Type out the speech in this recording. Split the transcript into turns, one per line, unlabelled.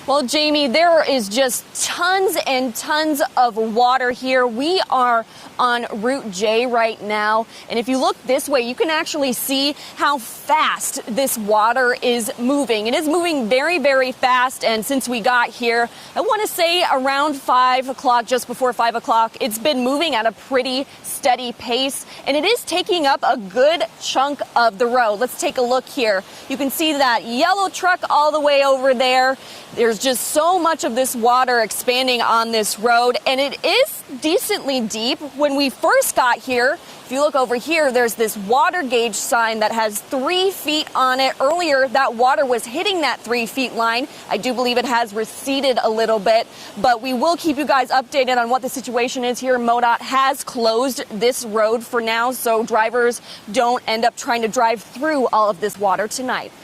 Well, Jamie, there is just tons and tons of water here. We are on Route J right now, and if you look this way, you can actually see how fast this water is moving. It is moving very, very fast, and since we got here, I want to say around 5 o'clock, just before 5 o'clock, it's been moving at a pretty steady pace, and it is taking up a good chunk of the road. Let's take a look here. You can see that yellow truck all the way over there. There's just so much of this water expanding on this road, and it is decently deep. When we first got here, if you look over here, there's this water gauge sign that has 3 feet on it. Earlier, that water was hitting that 3 feet line. I do believe it has receded a little bit, but we will keep you guys updated on what the situation is here. MoDOT has closed this road for now, so drivers don't end up trying to drive through all of this water tonight.